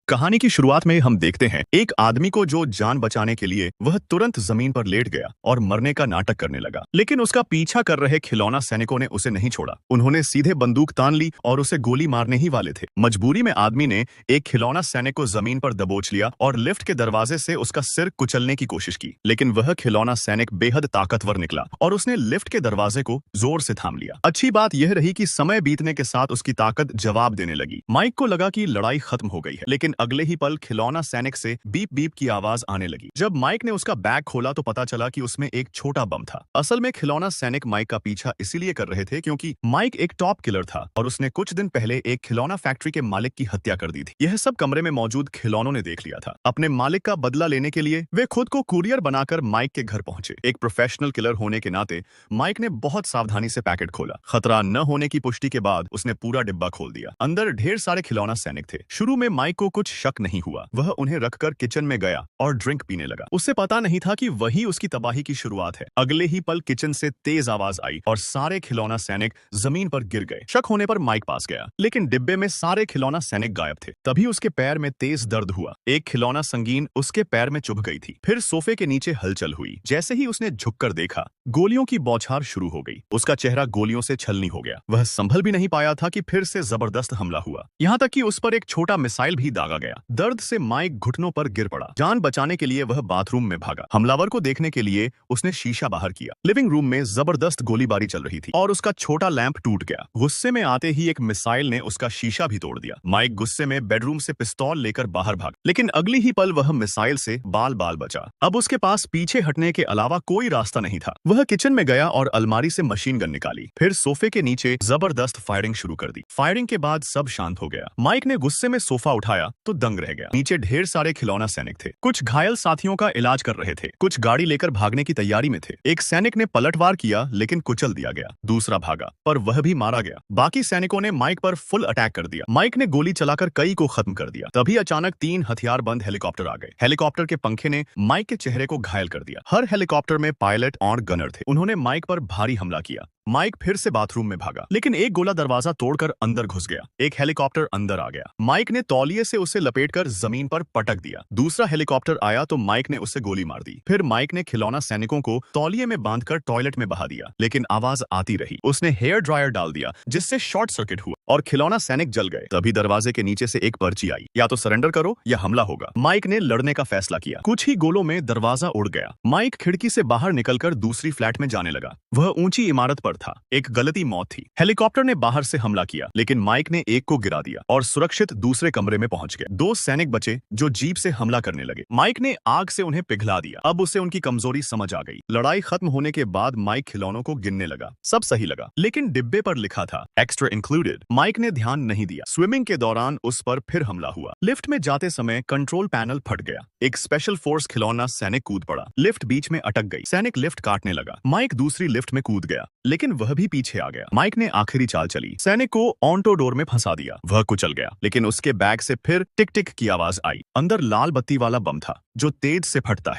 कहानी की शुरुआत में हम देखते हैं एक आदमी को जो जान बचाने के लिए वह तुरंत जमीन पर लेट गया और मरने का नाटक करने लगा। लेकिन उसका पीछा कर रहे खिलौना सैनिकों ने उसे नहीं छोड़ा। उन्होंने सीधे बंदूक तान ली और उसे गोली मारने ही वाले थे। मजबूरी में आदमी ने एक खिलौना सैनिक को जमीन पर दबोच लिया और लिफ्ट के दरवाजे से उसका सिर कुचलने की कोशिश की। लेकिन वह खिलौना सैनिक बेहद ताकतवर निकला और उसने लिफ्ट के दरवाजे को जोर से थाम लिया। अच्छी बात यह रही कि समय बीतने के साथ उसकी ताकत जवाब देने लगी। माइक को लगा कि लड़ाई खत्म हो गई है, लेकिन अगले ही पल खिलौना सैनिक से बीप बीप की आवाज आने लगी। जब माइक ने उसका बैग खोला तो पता चला कि उसमें एक छोटा बम था। असल में खिलौना सैनिक माइक का पीछा इसीलिए कर रहे थे क्योंकि माइक एक टॉप किलर था और उसने कुछ दिन पहले एक खिलौना फैक्ट्री के मालिक की हत्या कर दी थी। यह सब कमरे में मौजूद खिलौनों ने देख लिया था। अपने मालिक का बदला लेने के लिए वे खुद को कुरियर बनाकर माइक के घर पहुंचे। एक प्रोफेशनल किलर होने के नाते माइक ने बहुत सावधानी से पैकेट खोला। खतरा न होने की पुष्टि के बाद उसने पूरा डिब्बा खोल दिया। अंदर ढेर सारे खिलौना सैनिक थे। शुरू में माइक को कुछ शक नहीं हुआ। वह उन्हें रखकर किचन में गया और ड्रिंक पीने लगा। उसे पता नहीं था कि वही उसकी तबाही की शुरुआत है। अगले ही पल किचन से तेज आवाज आई और सारे खिलौना सैनिक जमीन पर गिर गए। शक होने पर माइक पास गया, लेकिन डिब्बे में सारे खिलौना सैनिक गायब थे। तभी उसके पैर में तेज दर्द हुआ। एक खिलौना संगीन उसके पैर में चुभ गई थी। फिर सोफे के नीचे हलचल हुई। जैसे ही उसने झुककर देखा, गोलियों की बौछार शुरू हो गई। उसका चेहरा गोलियों से छलनी हो गया। वह संभल भी नहीं पाया था कि फिर से जबरदस्त हमला हुआ। यहाँ तक कि उस पर एक छोटा मिसाइल भी दागा गया। दर्द से माइक घुटनों पर गिर पड़ा। जान बचाने के लिए वह बाथरूम में भागा। हमलावर को देखने के लिए उसने शीशा बाहर किया। लिविंग रूम में जबरदस्त गोलीबारी चल रही थी और उसका छोटा लैंप टूट गया। गुस्से में आते ही एक मिसाइल ने उसका शीशा भी तोड़ दिया। माइक गुस्से में बेडरूम से पिस्तौल लेकर बाहर भागा, लेकिन अगली ही पल वह मिसाइल से बाल बाल बचा। अब उसके पास पीछे हटने के अलावा कोई रास्ता नहीं था। वह किचन में गया और अलमारी से मशीन गन निकाली। फिर सोफे के नीचे जबरदस्त फायरिंग शुरू कर दी। फायरिंग के बाद सब शांत हो गया। माइक ने गुस्से में सोफा उठाया तो दंग रह गया। नीचे ढेर सारे खिलौना सैनिक थे। कुछ घायल साथियों का इलाज कर रहे थे, कुछ गाड़ी लेकर भागने की तैयारी में थे। एक सैनिक ने पलटवार किया लेकिन कुचल दिया गया। दूसरा भागा पर वह भी मारा गया। बाकी सैनिकों ने माइक पर फुल अटैक कर दिया। माइक ने गोली चलाकर कई को खत्म कर दिया। तभी अचानक 3 हथियारबंद हेलीकॉप्टर आ गए। हेलीकॉप्टर के पंखे ने माइक के चेहरे को घायल कर दिया। हर हेलीकॉप्टर में पायलट और गनर थे। उन्होंने माइक पर भारी हमला किया। माइक फिर से बाथरूम में भागा, लेकिन एक गोला दरवाजा तोड़कर अंदर घुस गया। एक हेलीकॉप्टर अंदर आ गया। माइक ने तौलिए से उसे लपेटकर जमीन पर पटक दिया। दूसरा हेलीकॉप्टर आया तो माइक ने उसे गोली मार दी। फिर माइक ने खिलौना सैनिकों को तौलिए में बांधकर टॉयलेट में बहा दिया, लेकिन आवाज आती रही। उसने हेयर ड्रायर डाल दिया, जिससे शॉर्ट सर्किट हुआ और खिलौना सैनिक जल गए। तभी दरवाजे के नीचे से एक पर्ची आई, या तो सरेंडर करो या हमला होगा। माइक ने लड़ने का फैसला किया। कुछ ही गोलों में दरवाजा उड़ गया। माइक खिड़की से बाहर निकलकर दूसरी फ्लैट में जाने लगा। वह ऊंची इमारत पर था। एक गलती मौत थी। हेलीकॉप्टर ने बाहर से हमला किया, लेकिन माइक ने एक को गिरा दिया और सुरक्षित दूसरे कमरे में पहुंच गए। 2 सैनिक बचे जो जीप से हमला करने लगे। माइक ने आग से उन्हें पिघला दिया। अब उसे उनकी कमजोरी समझ आ गई। लड़ाई खत्म होने के बाद माइक खिलौनों को गिनने लगा। सब सही लगा, लेकिन डिब्बे पर लिखा था एक्स्ट्रा इंक्लूडेड। माइक ने ध्यान नहीं दिया। स्विमिंग के दौरान उस पर फिर हमला हुआ। लिफ्ट में जाते समय कंट्रोल पैनल फट गया। एक स्पेशल फोर्स खिलौना सैनिक कूद पड़ा। लिफ्ट बीच में अटक गई। सैनिक लिफ्ट काटने लगा। माइक दूसरी लिफ्ट में कूद गया, लेकिन वह भी पीछे आ गया। माइक ने आखिरी चाल चली। सैनिक को ऑन्टो डोर में फंसा दिया। वह कुचल गया, लेकिन उसके बैग से फिर टिक टिक की आवाज आई। अंदर लाल बत्ती वाला बम था जो तेज से फटता है।